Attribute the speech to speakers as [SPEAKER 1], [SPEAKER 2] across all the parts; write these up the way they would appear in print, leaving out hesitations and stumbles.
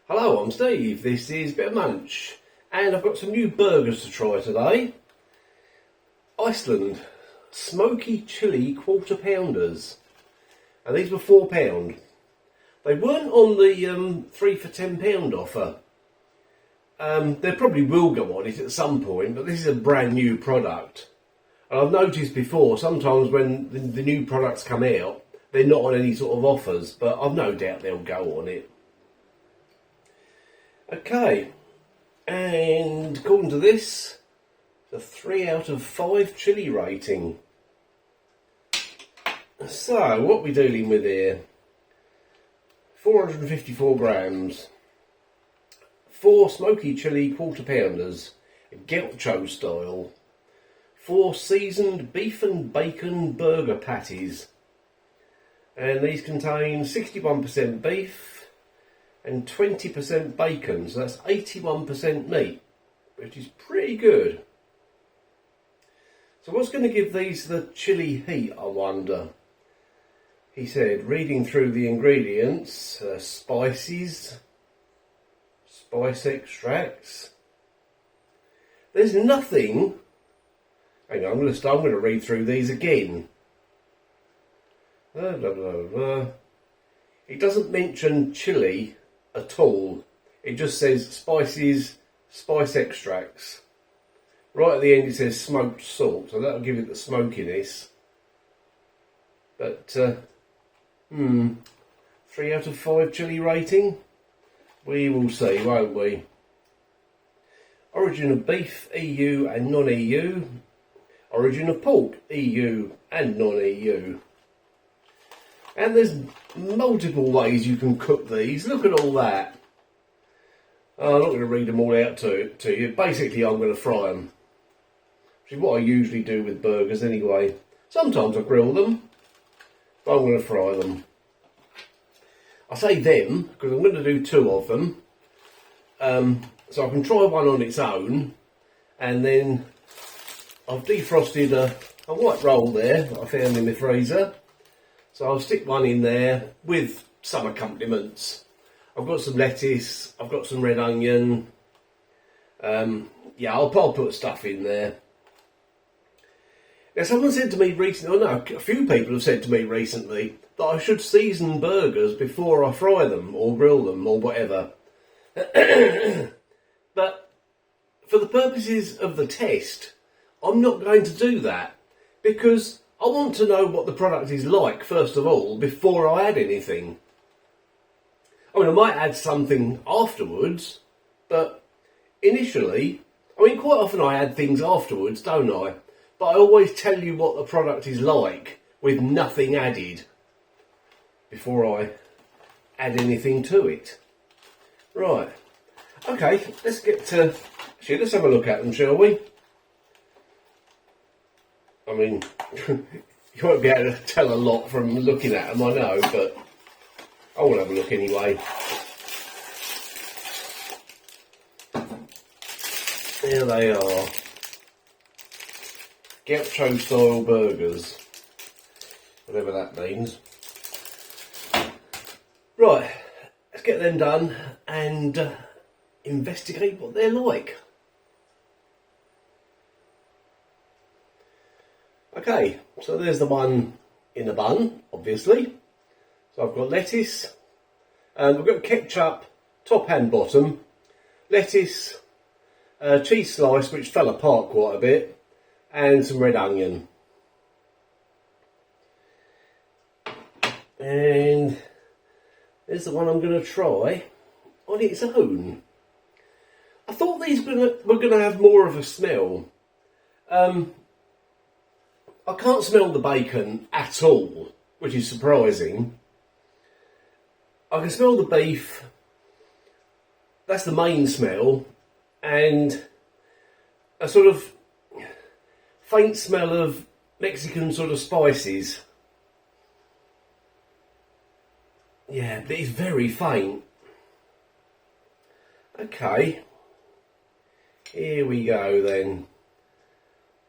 [SPEAKER 1] Hello, I'm Steve. This is Bit of Munch, and I've got some new burgers to try today. Iceland Smoky Chilli quarter pounders. And these were £4. They weren't on the 3 for £10 offer. They probably will go on it at some point, but this is a brand new product. And I've noticed before, sometimes when the new products come out, they're not on any sort of offers, but I've no doubt they'll go on it. Okay, and according to this, it's a 3 out of 5 chilli rating. So, what are we dealing with here? 454 grams. 4 smoky chilli quarter pounders, gaucho style. 4 seasoned beef and bacon burger patties. And these contain 61% beef and 20% bacon, so that's 81% meat, which is pretty good. So what's going to give these the chili heat, I wonder? He said, reading through the ingredients, spices, spice extracts. There's nothing. Hang on, I'm going to read through these again. Blah, blah, blah, blah. It doesn't mention chili at all. It just says spices, spice extracts. Right at the end it says smoked salt, so that'll give it the smokiness. But 3 out of 5 chili rating. We will see, won't we? Origin of beef, EU and non-EU. Origin of pork, EU and non-EU. And there's multiple ways you can cook these. Look at all that. I'm not going to read them all out to you. Basically, I'm going to fry them. Which is what I usually do with burgers anyway. Sometimes I grill them, but I'm going to fry them. I say them because I'm going to do 2 of them. So I can try one on its own. And then I've defrosted a white roll there that I found in the freezer. So I'll stick one in there with some accompaniments. I've got some lettuce, I've got some red onion. Yeah, I'll put stuff in there. Now someone said to me recently, a few people have said to me recently that I should season burgers before I fry them or grill them or whatever. But for the purposes of the test, I'm not going to do that because I want to know what the product is like, first of all, before I add anything. I mean, I might add something afterwards, but initially, quite often I add things afterwards, don't I? But I always tell you what the product is like, with nothing added, before I add anything to it. Right. Okay, let's let's have a look at them, shall we? I mean, you won't be able to tell a lot from looking at them, I know, but I will have a look anyway. There they are. Gaucho style burgers. Whatever that means. Right, let's get them done and investigate what they're like. Okay, so there's the one in a bun, obviously. So I've got lettuce, and I've got ketchup, top and bottom, lettuce, cheese slice, which fell apart quite a bit, and some red onion. And there's the one I'm going to try on its own. I thought these were going to have more of a smell. I can't smell the bacon at all, which is surprising. I can smell the beef. That's the main smell. And a sort of faint smell of Mexican sort of spices. Yeah, but it's very faint. Okay. Here we go then.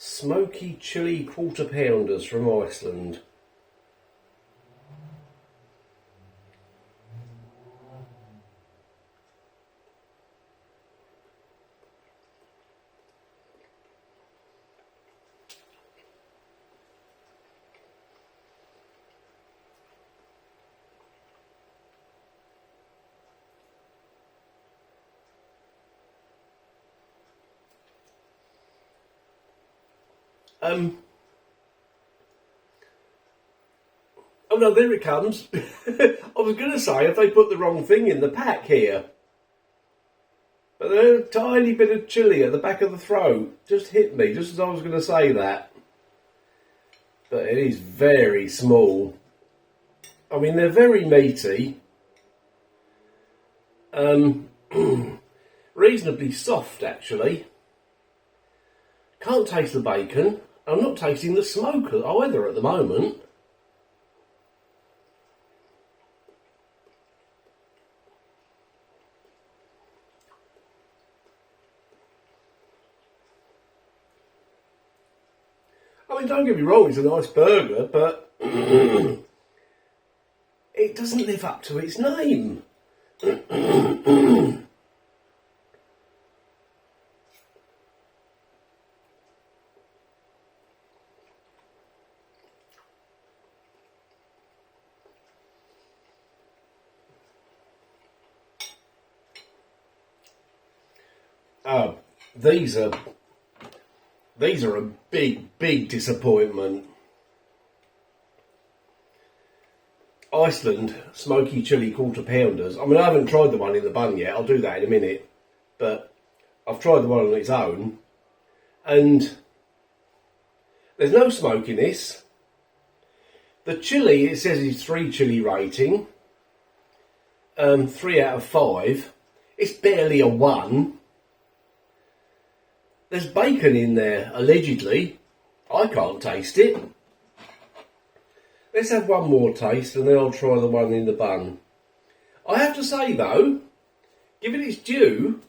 [SPEAKER 1] Smoky Chilli quarter pounders from Iceland. Oh no, there it comes. I was going to say, if they put the wrong thing in the pack here. But there's a tiny bit of chili at the back of the throat. Just hit me, just as I was going to say that. But it is very small. I mean, they're very meaty. Reasonably soft, actually. Can't taste the bacon. I'm not tasting the smoke either at the moment. I mean, don't get me wrong, it's a nice burger, but it doesn't live up to its name. Oh, these are a big disappointment. Iceland Smoky Chilli quarter pounders. I mean, I haven't tried the one in the bun yet. I'll do that in a minute. But I've tried the one on its own. And there's no smokiness. The chili, it says it's 3 chili rating. 3 out of 5. It's barely a 1. There's bacon in there, allegedly. I can't taste it. Let's have one more taste and then I'll try the one in the bun. I have to say though, given its due,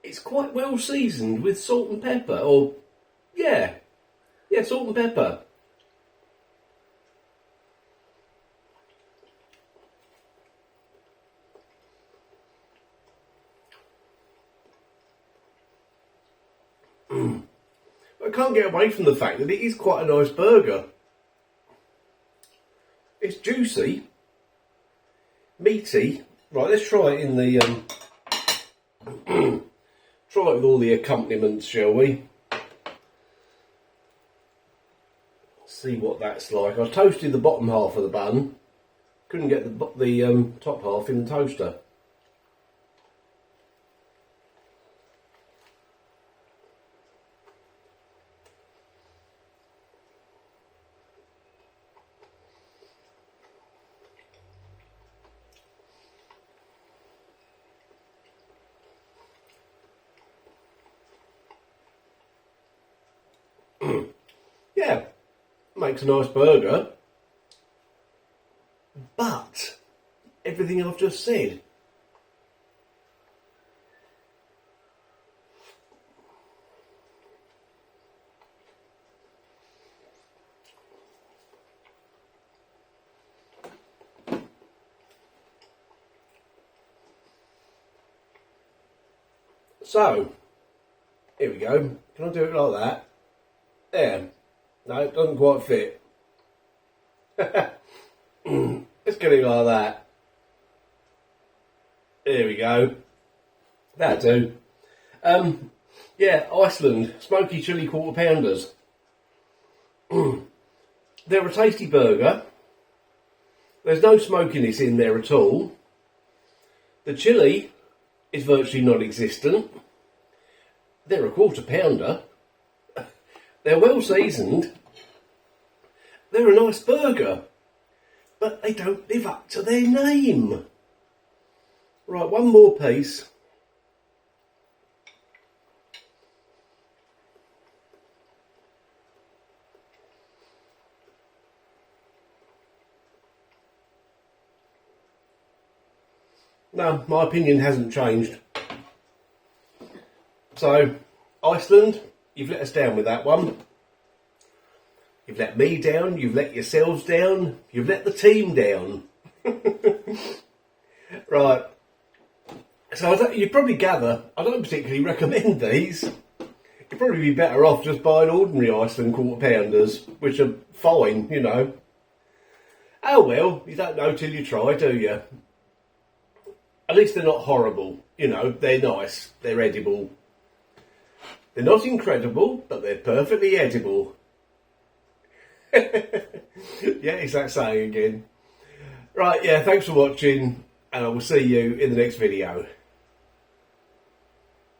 [SPEAKER 1] it's quite well seasoned with salt and pepper. Or, yeah, salt and pepper. I can't get away from the fact that it is quite a nice burger. It's juicy, meaty. Right, let's try it in the try it with all the accompaniments, shall we? See what that's like. I toasted the bottom half of the bun. Couldn't get the top half in the toaster. Yeah, makes a nice burger, but everything I've just said. So, here we go. Can I do it like that? There. No, it doesn't quite fit. Let's get it like that. There we go. That'll do. Yeah, Iceland Smoky Chilli quarter pounders. They're a tasty burger. There's no smokiness in there at all. The chilli is virtually non-existent. They're a quarter pounder. They're well seasoned. They're a nice burger, but they don't live up to their name. Right, one more piece. No, my opinion hasn't changed. So, Iceland, you've let us down with that one. You've let me down, you've let yourselves down, you've let the team down. Right. So you probably gather, I don't particularly recommend these. You'd probably be better off just buying ordinary Iceland quarter pounders, which are fine, you know. Oh well, you don't know till you try, do you? At least they're not horrible, you know, they're nice, they're edible. They're not incredible, but they're perfectly edible. Yeah, it's that saying again. Right, yeah, thanks for watching, and I will see you in the next video.